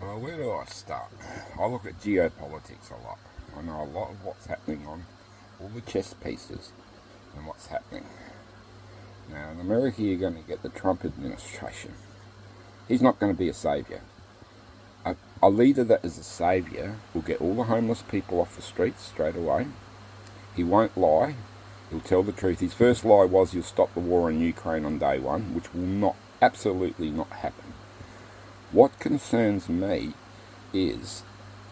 Well, where do I start? I look at geopolitics a lot. I know a lot of what's happening on all the chess pieces and what's happening. Now, in America, you're going to get the Trump administration. He's not going to be a saviour. A leader that is a saviour will get all the homeless people off the streets straight away. He won't lie. He'll tell the truth. His first lie was he'll stop the war in Ukraine on day one, which will absolutely not happen. What concerns me is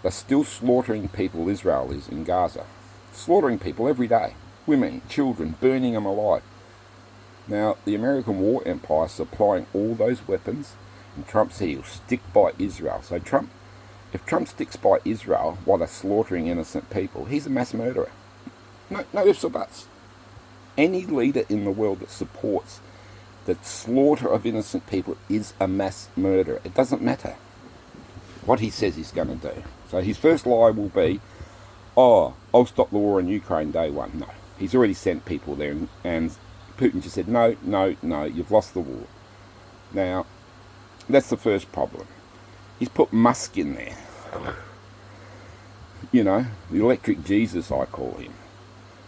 they're still slaughtering people, Israel is, in Gaza. Slaughtering people every day. Women, children, burning them alive. Now, the American war empire is supplying all those weapons, and Trump said he'll stick by Israel. So if Trump sticks by Israel while they're slaughtering innocent people, he's a mass murderer. No ifs or buts. Any leader in the world that supports the slaughter of innocent people is a mass murderer. It doesn't matter what he says he's going to do. So his first lie will be, I'll stop the war in Ukraine day one. No, he's already sent people there, and Putin just said, no, you've lost the war. Now, that's the first problem. He's put Musk in there. You know, the electric Jesus, I call him.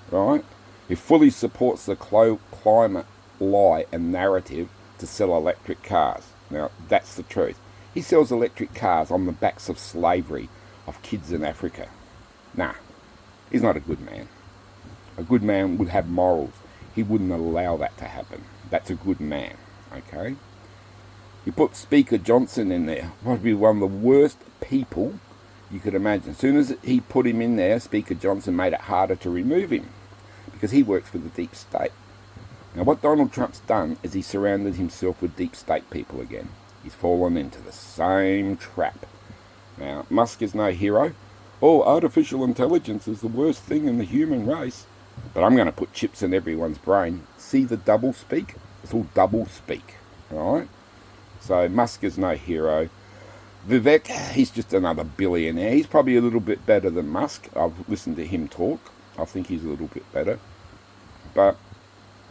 Right? He fully supports the climate lie and narrative to sell electric cars. Now, that's the truth. He sells electric cars on the backs of slavery of kids in Africa. Nah, he's not a good man. A good man would have morals. He wouldn't allow that to happen. That's a good man, okay? You put Speaker Johnson in there, probably one of the worst people you could imagine. As soon as he put him in there, Speaker Johnson made it harder to remove him because he works for the deep state. Now, what Donald Trump's done is he surrounded himself with deep state people again. He's fallen into the same trap. Now, Musk is no hero. Artificial intelligence is the worst thing in the human race. But I'm going to put chips in everyone's brain. See the double speak? It's all double speak. Alright? So Musk is no hero. Vivek, he's just another billionaire. He's probably a little bit better than Musk. I've listened to him talk. I think he's a little bit better. But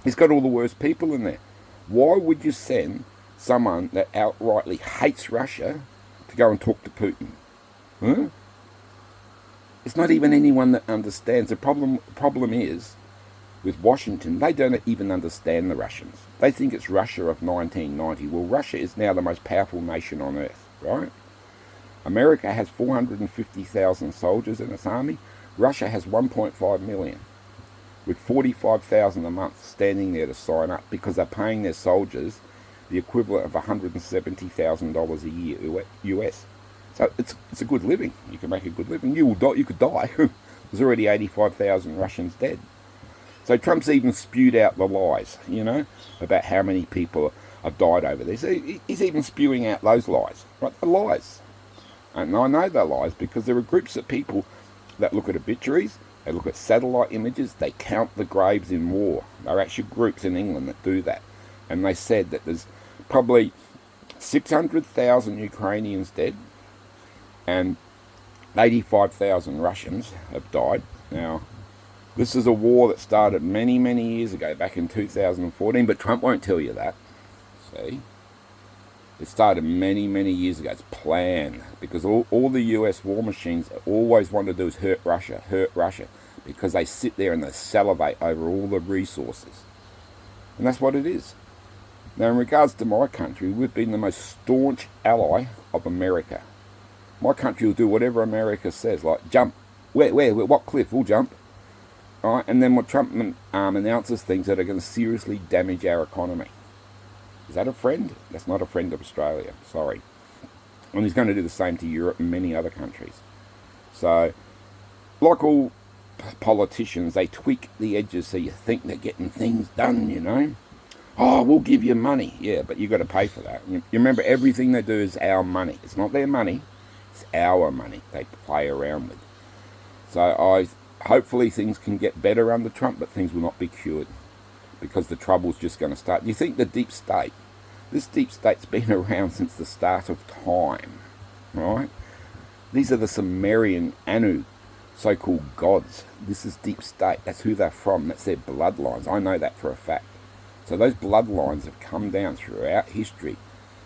he's got all the worst people in there. Why would you send someone that outrightly hates Russia to go and talk to Putin? Huh? It's not even anyone that understands. The problem is, with Washington, they don't even understand the Russians. They think it's Russia of 1990. Well, Russia is now the most powerful nation on earth, right? America has 450,000 soldiers in its army. Russia has 1.5 million, with 45,000 a month standing there to sign up because they're paying their soldiers the equivalent of $170,000 a year US. So it's a good living. You can make a good living. You could die. There's already 85,000 Russians dead. So Trump's even spewed out the lies, about how many people have died over there. So he's even spewing out those lies, right? The lies. And I know they're lies because there are groups of people that look at obituaries, they look at satellite images, they count the graves in war. There are actually groups in England that do that. And they said that there's probably 600,000 Ukrainians dead, and 85,000 Russians have died. Now, this is a war that started many, many years ago, back in 2014, but Trump won't tell you that. See? It started many, many years ago. It's planned, because all the US war machines always want to do is hurt Russia, because they sit there and they salivate over all the resources. And that's what it is. Now, in regards to my country, we've been the most staunch ally of America. My country will do whatever America says, like jump. Where, what cliff? We'll jump. All right? And then when Trump announces things that are going to seriously damage our economy. Is that a friend? That's not a friend of Australia. Sorry. And he's going to do the same to Europe and many other countries. So, like all politicians, they tweak the edges so you think they're getting things done, we'll give you money. Yeah, but you've got to pay for that. You remember, everything they do is our money. It's not their money. It's our money they play around with. So hopefully things can get better under Trump, but things will not be cured because the trouble's just going to start. You think the deep state, this deep state's been around since the start of time, right? These are the Sumerian Anu, so-called gods. This is deep state. That's who they're from. That's their bloodlines. I know that for a fact. So those bloodlines have come down throughout history.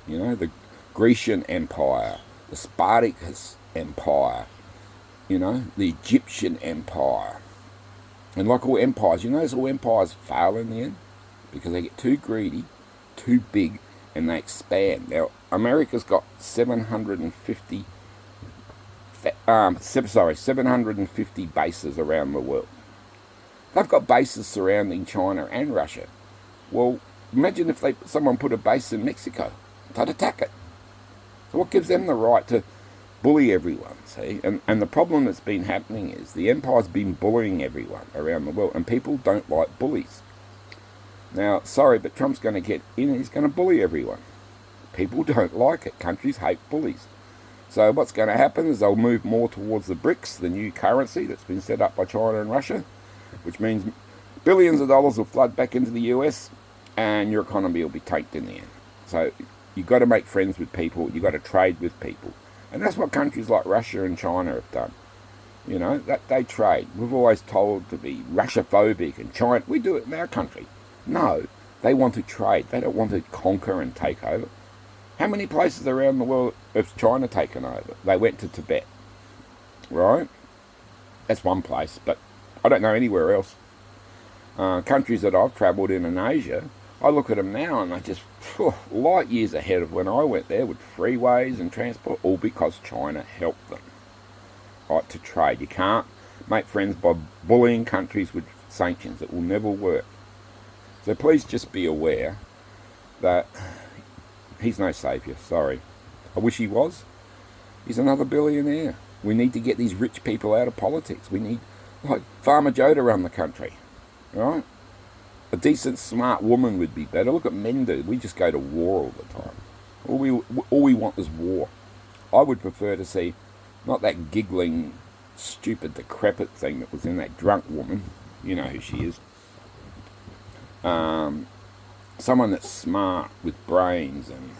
The Grecian Empire, the Spartacus Empire, the Egyptian Empire. And like all empires, all empires fail in the end because they get too greedy, too big, and they expand. Now, America's got 750 bases around the world. They've got bases surrounding China and Russia. Well, imagine if someone put a base in Mexico. They'd attack it. So what gives them the right to bully everyone, see? And the problem that's been happening is the empire's been bullying everyone around the world, and people don't like bullies. Now, sorry, but Trump's going to get in and he's going to bully everyone. People don't like it. Countries hate bullies. So what's going to happen is they'll move more towards the BRICS, the new currency that's been set up by China and Russia, which means billions of dollars will flood back into the US and your economy will be tanked in the end. So you've got to make friends with people. You've got to trade with people. And that's what countries like Russia and China have done. That they trade. We've always told to be Russia-phobic and China. We do it in our country. No, they want to trade. They don't want to conquer and take over. How many places around the world has China taken over? They went to Tibet, right? That's one place, but I don't know anywhere else. Countries that I've travelled in Asia, I look at them now and they're just light years ahead of when I went there with freeways and transport, all because China helped them, right, to trade. You can't make friends by bullying countries with sanctions. It will never work. So please just be aware that he's no saviour, sorry. I wish he was. He's another billionaire. We need to get these rich people out of politics. We need, like, Farmer Joe to run the country, right? A decent, smart woman would be better. Look at men do. We just go to war all the time. All we want is war. I would prefer to see not that giggling, stupid, decrepit thing that was in that drunk woman. You know who she is. Someone that's smart with brains and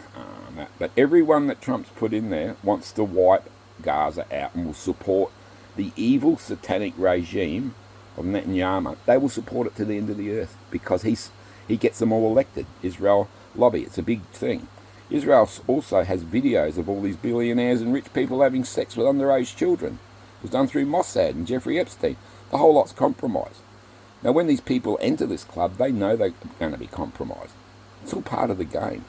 that. But everyone that Trump's put in there wants to wipe Gaza out and will support the evil satanic regime of Netanyahu. They will support it to the end of the earth because he gets them all elected. Israel lobby. It's a big thing. Israel also has videos of all these billionaires and rich people having sex with underage children. It was done through Mossad and Jeffrey Epstein. The whole lot's compromised. Now, when these people enter this club, they know they're going to be compromised. It's all part of the game.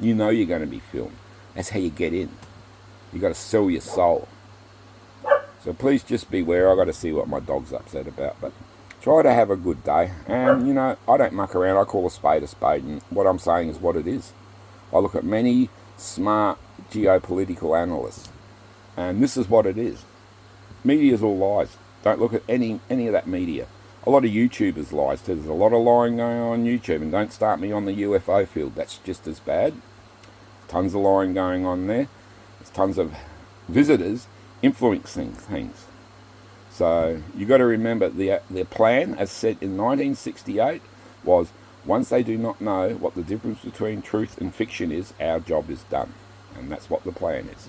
You know you're going to be filmed. That's how you get in. You've got to sell your soul. So please just beware. I've got to see what my dog's upset about. But try to have a good day. And, I don't muck around. I call a spade. And what I'm saying is what it is. I look at many smart geopolitical analysts. And this is what it is. Media's all lies. Don't look at any of that media. A lot of YouTubers lies too. There's a lot of lying going on YouTube. And don't start me on the UFO field. That's just as bad. Tons of lying going on there. There's tons of visitors influencing things. So you got to remember their plan, as said in 1968, was once they do not know what the difference between truth and fiction is, our job is done. And that's what the plan is.